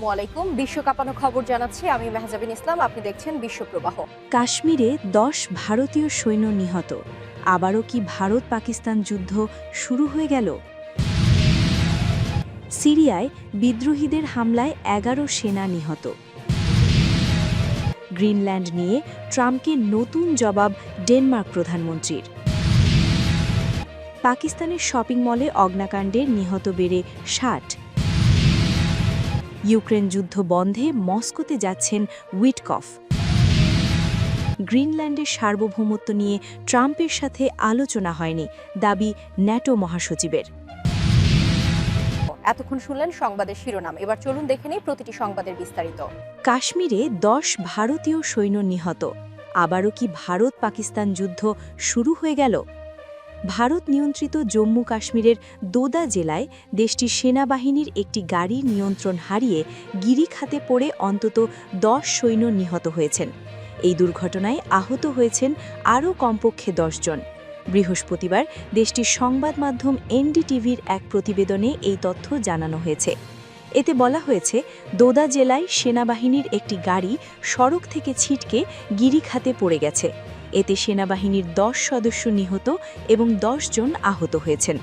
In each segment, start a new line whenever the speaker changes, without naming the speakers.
আসসালামু আলাইকুম। বিশ্ব কাঁপানো খবর জানাচ্ছি আমি মেহজাবিন ইসলাম। আপনি দেখছেন বিশ্বপ্রবাহ।
কাশ্মীরে 10 ভারতীয় সৈন্য নিহত। আবারও কি ভারত পাকিস্তান যুদ্ধ শুরু হয়ে গেল? সিরিয়ায় বিদ্রোহীদের হামলায় 11 সেনা নিহত। গ্রিনল্যান্ড নিয়ে ট্রাম্পকে নতুন জবাব ডেনমার্ক প্রধানমন্ত্রীর। পাকিস্তানের শপিং মলে অগ্নিকাণ্ডে নিহত বেড়ে 60। ইউক্রেন যুদ্ধ বন্ধে মস্কোতে যাচ্ছেন উইটকফ। গ্রিনল্যান্ডের সার্বভৌমত্ব নিয়ে ট্রাম্পের সাথে আলোচনা হয়নি, দাবি ন্যাটো মহাসচিবের।
এতক্ষণ শুনলেন সংবাদের শিরোনাম। এবার চলুন দেখে নিই প্রতিটি সংবাদের বিস্তারিত।
কাশ্মীরে 10 ভারতীয় সৈন্য নিহত। আবারও কি ভারত পাকিস্তান যুদ্ধ শুরু হয়ে গেল? ভারত নিয়ন্ত্রিত জম্মু কাশ্মীরের দোদা জেলায় দেশটির সেনাবাহিনীর একটি গাড়ি নিয়ন্ত্রণ হারিয়ে গিরিখাতে পড়ে অন্তত 10 সৈন্য নিহত হয়েছেন। এই দুর্ঘটনায় আহত হয়েছেন আরও কমপক্ষে 10 জন। বৃহস্পতিবার দেশটির সংবাদ মাধ্যম এনডিটিভির এক প্রতিবেদনে এই তথ্য জানানো হয়েছে। এতে বলা হয়েছে, দোদা জেলায় সেনাবাহিনীর একটি গাড়ি সড়ক থেকে ছিটকে গিরিখাতে পড়ে গেছে। এতে সেনাবাহিনীর 10 সদস্য নিহত এবং 10 জন আহত হয়েছেন।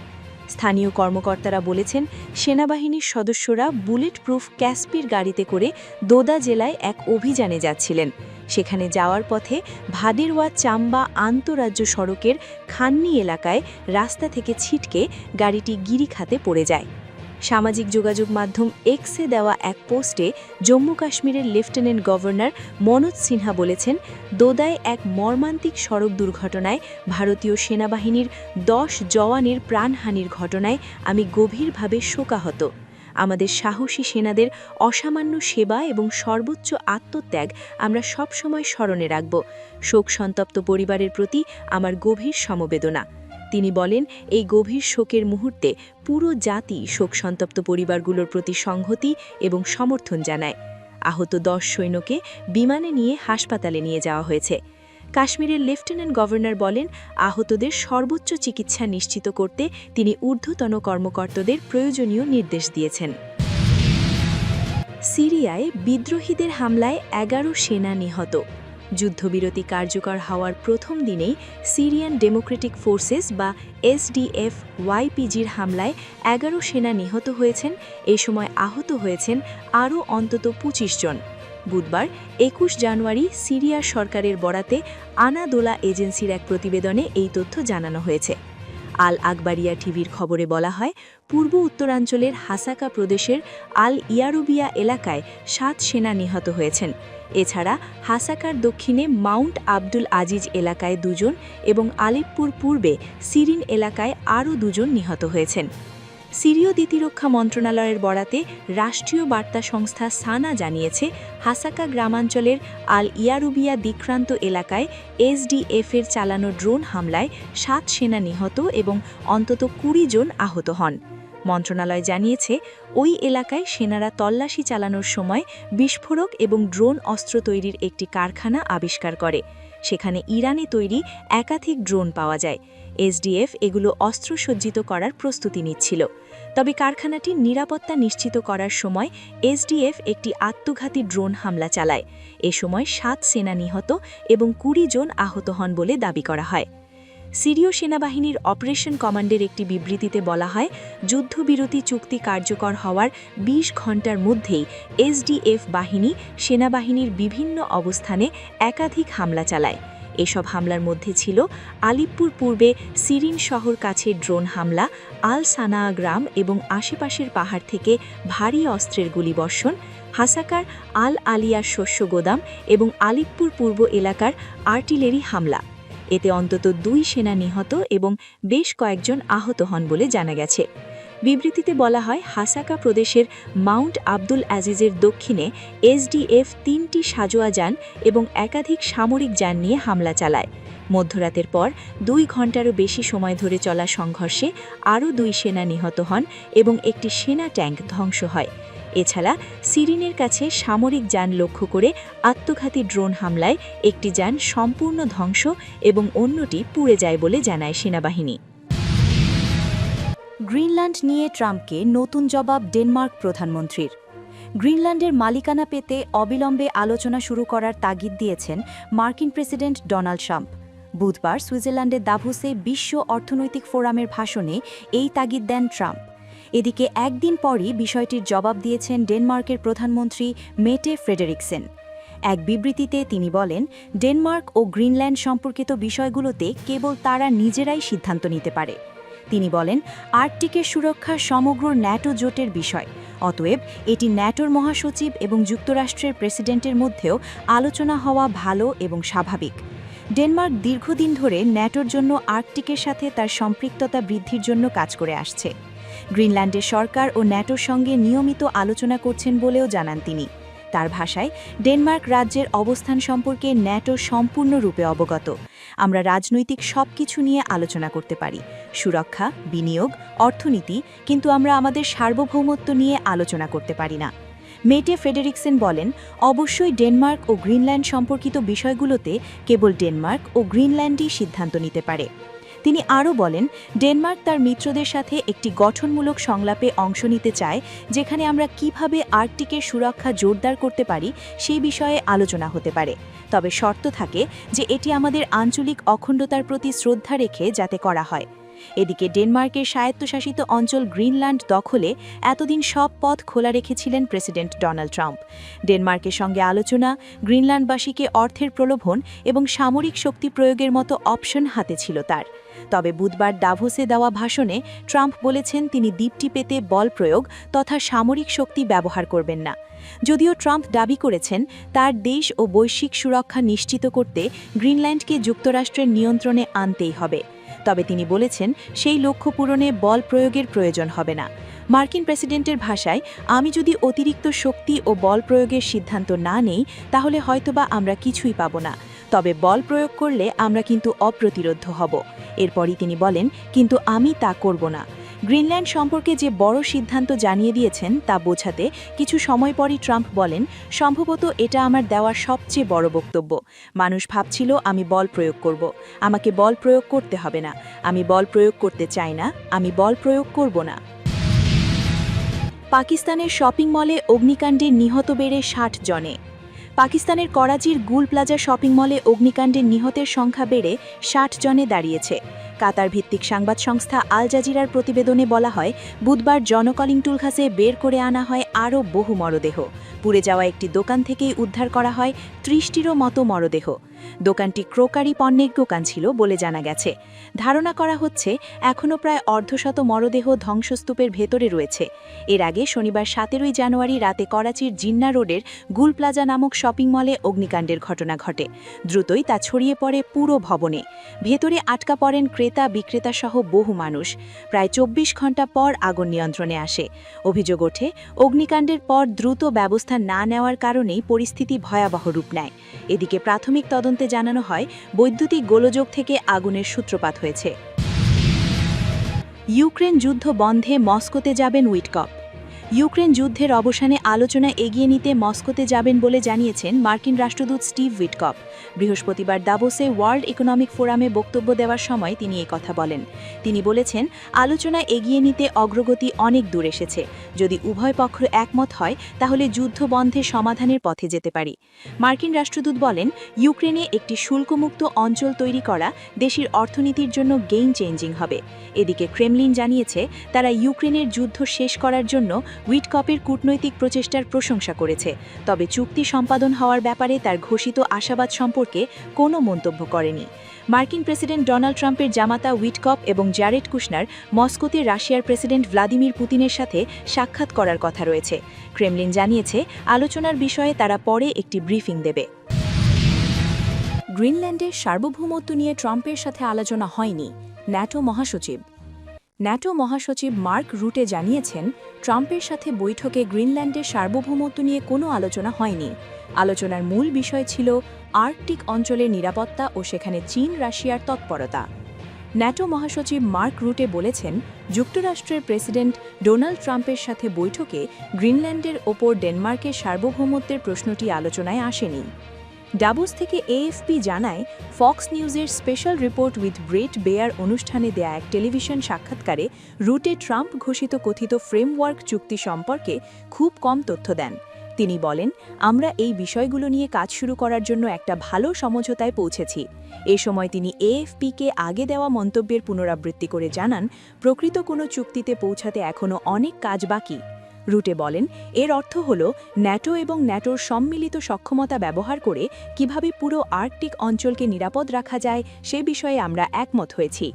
স্থানীয় কর্মকর্তারা বলেছেন, সেনাবাহিনীর সদস্যরা বুলেট প্রুফ ক্যাসপির গাড়িতে করে দোদা জেলায় এক অভিযানে যাচ্ছিলেন। সেখানে যাওয়ার পথে ভাদেরওয়া চাম্বা আন্তঃরাজ্য সড়কের খান্নি এলাকায় রাস্তা থেকে ছিটকে গাড়িটি গিরিখাতে পড়ে যায়। সামাজিক যোগাযোগ মাধ্যম এক্সে দেওয়া এক পোস্টে জম্মু কাশ্মীরের লেফটেন্যান্ট গভর্নর মনোজ সিনহা বলেছেন, দোদায় এক মর্মান্তিক সড়ক দুর্ঘটনায় ভারতীয় সেনাবাহিনীর 10 জওয়ানের প্রাণহানির ঘটনায় আমি গভীরভাবে শোকাহত। আমাদের সাহসী সেনাদের অসামান্য সেবা এবং সর্বোচ্চ আত্মত্যাগ আমরা সবসময় স্মরণে রাখব। শোক সন্তপ্ত পরিবারের প্রতি আমার গভীর সমবেদনা। তিনি বলেন, এই গভীর শোকের মুহূর্তে পুরো জাতি শোক সন্তপ্ত পরিবারগুলোর প্রতি সংহতি এবং সমর্থন জানায়। আহত 10 সৈন্যকে বিমানে নিয়ে হাসপাতালে নিয়ে যাওয়া হয়েছে। কাশ্মীরের লেফটেন্যান্ট গভর্নর বলেন, আহতদের সর্বোচ্চ চিকিৎসা নিশ্চিত করতে তিনি ঊর্ধ্বতন কর্মকর্তাদের প্রয়োজনীয় নির্দেশ দিয়েছেন। সিরিয়ায় বিদ্রোহীদের হামলায় 11 সেনা নিহত। যুদ্ধবিরতি কার্যকর হওয়ার প্রথম দিনেই সিরিয়ান ডেমোক্রেটিক ফোর্সেস বা এসডিএফ ওয়াইপিজির হামলায় 11 সেনা নিহত হয়েছেন। এ সময় আহত হয়েছেন আরও অন্তত 25 জন। বুধবার 21 জানুয়ারি সিরিয়া সরকারের বরাতে আনাদোলা এজেন্সির এক প্রতিবেদনে এই তথ্য জানানো হয়েছে। আল আকবারিয়া টিভির খবরে বলা হয়, পূর্ব উত্তরাঞ্চলের হাসাকা প্রদেশের আল ইয়ারুবিয়া এলাকায় 7 সেনা নিহত হয়েছেন। এছাড়া হাসাকার দক্ষিণে মাউন্ট আব্দুল আজিজ এলাকায় 2 জন এবং আলিপ্পুর পূর্বে সিরিন এলাকায় আরও 2 জন নিহত হয়েছেন। সিরীয় প্রতিরক্ষা মন্ত্রণালয়ের বরাতে রাষ্ট্রীয় বার্তা সংস্থা সানা জানিয়েছে, হাসাকা গ্রামাঞ্চলের আল ইয়ারুবিয়া দ্বীপ্রান্ত এলাকায় এসডিএফের চালানো ড্রোন হামলায় 7 সেনা নিহত এবং অন্তত 20 জন আহত হন। মন্ত্রণালয় জানিয়েছে, ওই এলাকায় সেনারা তল্লাশি চালানোর সময় বিস্ফোরক এবং ড্রোন অস্ত্র তৈরির একটি কারখানা আবিষ্কার করে। সেখানে ইরানে তৈরি একাধিক ড্রোন পাওয়া যায়। এসডিএফ এগুলো অস্ত্রসজ্জিত করার প্রস্তুতি নিচ্ছিল। তবে কারখানাটির নিরাপত্তা নিশ্চিত করার সময় এসডিএফ একটি আত্মঘাতী ড্রোন হামলা চালায়। এ সময় 7 সেনা নিহত এবং 20 জন আহত হন বলে দাবি করা হয়। সিরীয় সেনাবাহিনীর অপারেশন কমান্ডের একটি বিবৃতিতে বলা হয়, যুদ্ধবিরতি চুক্তি কার্যকর হওয়ার 20 ঘণ্টার মধ্যেই এসডিএফ বাহিনী সেনাবাহিনীর বিভিন্ন অবস্থানে একাধিক হামলা চালায়। এসব হামলার মধ্যে ছিল আলিপ্পুর পূর্বে সিরিন শহর কাছে ড্রোন হামলা, আল সানা গ্রাম এবং আশেপাশের পাহাড় থেকে ভারী অস্ত্রের গুলিবর্ষণ, হাসাকার আল আলিয়ার শস্য গোদাম এবং আলিপ্পুর পূর্ব এলাকার আর্টিলারি হামলা। এতে অন্তত 2 সেনা নিহত এবং বেশ কয়েকজন আহত হন বলে জানা গেছে। বিবৃতিতে বলা হয়, হাসাকা প্রদেশের মাউন্ট আব্দুল আজিজের দক্ষিণে এসডিএফ 3টি সাজোয়া যান এবং একাধিক সামরিক যান নিয়ে হামলা চালায়। মধ্যরাতের পর 2 ঘণ্টারও বেশি সময় ধরে চলা সংঘর্ষে আরও 2 সেনা নিহত হন এবং একটি সেনা ট্যাঙ্ক ধ্বংস হয়। এছাড়া সিরিনের কাছে সামরিক যান লক্ষ্য করে আত্মঘাতী ড্রোন হামলায় একটি যান সম্পূর্ণ ধ্বংস এবং অন্যটি পুড়ে যায় বলে জানায় সেনাবাহিনী। গ্রিনল্যান্ড নিয়ে ট্রাম্পকে নতুন জবাব ডেনমার্ক প্রধানমন্ত্রীর।
গ্রিনল্যান্ডের মালিকানা পেতে অবিলম্বে আলোচনা শুরু করার তাগিদ দিয়েছেন মার্কিন প্রেসিডেন্ট ডোনাল্ড ট্রাম্প। বুধবার সুইজারল্যান্ডের দাভোসে বিশ্ব অর্থনৈতিক ফোরামের ভাষণে এই তাগিদ দেন ট্রাম্প। এদিকে একদিন পরই বিষয়টির জবাব দিয়েছেন ডেনমার্কের প্রধানমন্ত্রী মেটে ফ্রেডেরিকসেন। এক বিবৃতিতে তিনি বলেন, ডেনমার্ক ও গ্রিনল্যান্ড সম্পর্কিত বিষয়গুলোতে কেবল তারা নিজেরাই সিদ্ধান্ত নিতে পারে। তিনি বলেন, আর্কটিকের সুরক্ষা সমগ্র ন্যাটো জোটের বিষয়, অতএব এটি ন্যাটোর মহাসচিব এবং যুক্তরাষ্ট্রের প্রেসিডেন্টের মধ্যেও আলোচনা হওয়া ভালো এবং স্বাভাবিক। ডেনমার্ক দীর্ঘদিন ধরে ন্যাটোর জন্য আর্কটিকের সাথে তার সম্পৃক্ততা বৃদ্ধির জন্য কাজ করে আসছে। গ্রিনল্যান্ডের সরকার ও ন্যাটোর সঙ্গে নিয়মিত আলোচনা করছেন বলেও জানান তিনি। তার ভাষায়, ডেনমার্ক রাজ্যের অবস্থান সম্পর্কে ন্যাটো সম্পূর্ণরূপে অবগত। আমরা রাজনৈতিক সব কিছু নিয়ে আলোচনা করতে পারি, সুরক্ষা, বিনিয়োগ, অর্থনীতি, কিন্তু আমরা আমাদের সার্বভৌমত্ব নিয়ে আলোচনা করতে পারি না। মেটে ফ্রেডেরিকসেন বলেন, অবশ্যই ডেনমার্ক ও গ্রিনল্যান্ড সম্পর্কিত বিষয়গুলোতে কেবল ডেনমার্ক ও গ্রিনল্যান্ডই সিদ্ধান্ত নিতে পারে। তিনি আরও বলেন, ডেনমার্ক তার মিত্রদের সাথে একটি গঠনমূলক সংলাপে অংশ নিতে চায়, যেখানে আমরা কিভাবে আর্কটিকের সুরক্ষা জোরদার করতে পারি সেই বিষয়ে আলোচনা হতে পারে। তবে শর্ত থাকে যে এটি আমাদের আঞ্চলিক অখণ্ডতার প্রতি শ্রদ্ধা রেখে যাতে করা হয়। এদিকে ডেনমার্কের স্বায়ত্তশাসিত অঞ্চল গ্রিনল্যান্ড দখলে এতদিন সব পথ খোলা রেখেছিলেন প্রেসিডেন্ট ডোনাল্ড ট্রাম্প। ডেনমার্কের সঙ্গে আলোচনা, গ্রিনল্যান্ডবাসীকে অর্থের প্রলোভন এবং সামরিক শক্তি প্রয়োগের মতো অপশন হাতে ছিল তার। তবে বুধবার দাভোসে দেওয়া ভাষণে ট্রাম্প বলেছেন তিনি দ্বীপটি পেতে বল প্রয়োগ তথা সামরিক শক্তি ব্যবহার করবেন না। যদিও ট্রাম্প দাবি করেছেন তার দেশ ও বৈশ্বিক সুরক্ষা নিশ্চিত করতে গ্রিনল্যান্ডকে যুক্তরাষ্ট্রের নিয়ন্ত্রণে আনতেই হবে। তবে তিনি বলেছেন সেই লক্ষ্য পূরণে বল প্রয়োগের প্রয়োজন হবে না। মার্কিন প্রেসিডেন্টের ভাষায়, আমি যদি অতিরিক্ত শক্তি ও বল প্রয়োগের সিদ্ধান্ত না নেই তাহলে হয়তোবা আমরা কিছুই পাব না, তবে বল প্রয়োগ করলে আমরা কিন্তু অপ্রতিরোধ্য হব। এরপরই তিনি বলেন, কিন্তু আমি তা করব না। গ্রিনল্যান্ড সম্পর্কে যে বড় সিদ্ধান্ত জানিয়ে দিয়েছেন তা বোঝাতে কিছু সময় পরই ট্রাম্প বলেন, সম্ভবত এটা আমার দেওয়ার সবচেয়ে বড় বক্তব্য। মানুষ ভাবছিল আমি বল প্রয়োগ করব, আমাকে বল প্রয়োগ করতে হবে না। আমি বল প্রয়োগ করতে চাই না, আমি বল প্রয়োগ করব না। পাকিস্তানের শপিং মলে অগ্নিকাণ্ডে নিহত বেড়ে ৬০ জনে। পাকিস্তানের করাচির গুল প্লাজা শপিং মলে অগ্নিকাণ্ডে নিহতের সংখ্যা বেড়ে ৬০ জনে দাঁড়িয়েছে। কাতার ভিত্তিক সংবাদ সংস্থা আল জাজিরার প্রতিবেদনে বলা হয়, বুধবার জনকলিং টুলঘাসে বের করে আনা হয় আরও বহু মরদেহ। পুড়ে যাওয়া একটি দোকান থেকেই উদ্ধার করা হয় ৩০টিরও মতো মরদেহ। দোকানটি ক্রোকারি পণ্যের দোকান ছিল বলে জানা গেছে। ধারণা করা হচ্ছে এখনও প্রায় অর্ধশত মরদেহ ধ্বংসস্তূপের ভেতরে রয়েছে। এর আগে শনিবার ১৭ জানুয়ারি রাতে করাচির জিন্না রোডের গুল প্লাজা নামক শপিং মলে অগ্নিকাণ্ডের ঘটনা ঘটে। দ্রুতই তা ছড়িয়ে পড়ে পুরো ভবনে। ভেতরে আটকা পড়েন ক্রেতা বিক্রেতা সহ বহু মানুষ। প্রায় ২৪ ঘণ্টা পর আগুন নিয়ন্ত্রণে আসে। অভিযোগ ওঠে, অগ্নিকাণ্ডের পর দ্রুত ব্যবস্থা না নেওয়ার কারণেই পরিস্থিতি ভয়াবহ রূপ নেয়। এদিকে প্রাথমিক তদন্তে জানানো হয়, বৈদ্যুতিক গোলযোগ থেকে আগুনের সূত্রপাত হয়েছে। ইউক্রেন যুদ্ধ বন্ধে মস্কোতে যাবেন উইটকপ। ইউক্রেন যুদ্ধের অবসানে আলোচনা এগিয়ে নিতে মস্কোতে যাবেন বলে জানিয়েছেন মার্কিন রাষ্ট্রদূত স্টিভ উইটকপ। বৃহস্পতিবার দাভোসে ওয়ার্ল্ড ইকোনমিক ফোরামে বক্তব্য দেওয়ার সময় তিনি কথা বলেন। তিনি বলেছেন, আলোচনা এগিয়ে নিতে অগ্রগতি অনেক দূর এসেছে। যদি উভয় পক্ষ একমত হয় তাহলে যুদ্ধ বন্ধে সমাধানের পথে যেতে পারি। মার্কিন রাষ্ট্রদূত বলেন, ইউক্রেনে একটি শুল্কমুক্ত অঞ্চল তৈরি করা দেশের অর্থনীতির জন্য গেম চেঞ্জিং হবে। এদিকে ক্রেমলিন জানিয়েছে তারা ইউক্রেনের যুদ্ধ শেষ করার জন্য উইটকপের কূটনৈতিক প্রচেষ্টার প্রশংসা করেছে, তবে চুক্তি সম্পাদন হওয়ার ব্যাপারে তার ঘোষিত আশাবাদ সম্পর্কে কোনো মন্তব্য করেনি। মার্কিন প্রেসিডেন্ট ডোনাল্ড ট্রাম্পের জামাতা উইটকপ এবং জ্যারেড কুশনার মস্কোতে রাশিয়ার প্রেসিডেন্ট ভ্লাদিমির পুতিনের সাথে সাক্ষাৎ করার কথা রয়েছে। ক্রেমলিন জানিয়েছে আলোচনার বিষয়ে তারা পরে একটি ব্রিফিং দেবে। গ্রিনল্যান্ডের সার্বভৌমত্ব নিয়ে ট্রাম্পের সাথে আলোচনা হয়নি, ন্যাটো মহাসচিব। ন্যাটো মহাসচিব মার্ক রুটে জানিয়েছেন, ট্রাম্পের সাথে বৈঠকে গ্রিনল্যান্ডের সার্বভৌমত্ব নিয়ে কোনো আলোচনা হয়নি। আলোচনার মূল বিষয় ছিল আর্কটিক অঞ্চলের নিরাপত্তা ও সেখানে চীন রাশিয়ার তৎপরতা। ন্যাটো মহাসচিব মার্ক রুটে বলেছেন, যুক্তরাষ্ট্রের প্রেসিডেন্ট ডোনাল্ড ট্রাম্পের সাথে বৈঠকে গ্রিনল্যান্ডের ওপর ডেনমার্কের সার্বভৌমত্বের প্রশ্নটি আলোচনায় আসেনি।
ডাভোস থেকে এএফপি জানায়, ফক্স নিউজের special report with Bret Baier অনুষ্ঠানে দেয়া এক টেলিভিশন সাক্ষাৎকারে রুটে ট্রাম্প ঘোষিত কথিত ফ্রেমওয়ার্ক চুক্তি সম্পর্কে খুব কম তথ্য দেন। তিনি বলেন, আমরা এই বিষয়গুলো নিয়ে কাজ শুরু করার জন্য একটা ভালো সমঝোতায় পৌঁছেছি। এ সময় তিনি এএফপিকে আগে দেওয়া মন্তব্যের পুনরাবৃত্তি করে জানান, প্রকৃত কোনো চুক্তিতে পৌঁছাতে এখনও অনেক কাজ বাকি। রুটে বলেন, এর অর্থ হল ন্যাটো এবং ন্যাটোর সম্মিলিত সক্ষমতা ব্যবহার করে কিভাবে পুরো আর্কটিক অঞ্চলকে নিরাপদ রাখা যায় সে বিষয়ে আমরা একমত হয়েছি।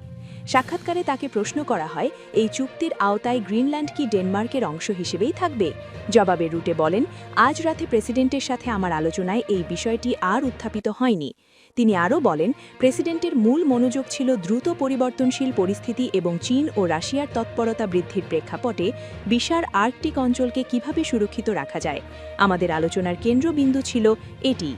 সাক্ষাৎকারে তাকে প্রশ্ন করা হয়, এই চুক্তির আওতায় গ্রিনল্যান্ড কি ডেনমার্কের অংশ হিসেবেই থাকবে? জবাবে রুটে বলেন, আজ রাতে প্রেসিডেন্টের সাথে আমার আলোচনায় এই বিষয়টি আর উত্থাপিত হয়নি। তিনি আরও বলেন, প্রেসিডেন্টের মূল মনোযোগ ছিল দ্রুত পরিবর্তনশীল পরিস্থিতি এবং চীন ও রাশিয়ার তৎপরতা বৃদ্ধির প্রেক্ষাপটে বিশাল আর্কটিক অঞ্চলকে কিভাবে সুরক্ষিত রাখা যায়। আমাদের আলোচনার কেন্দ্রবিন্দু ছিল এটি।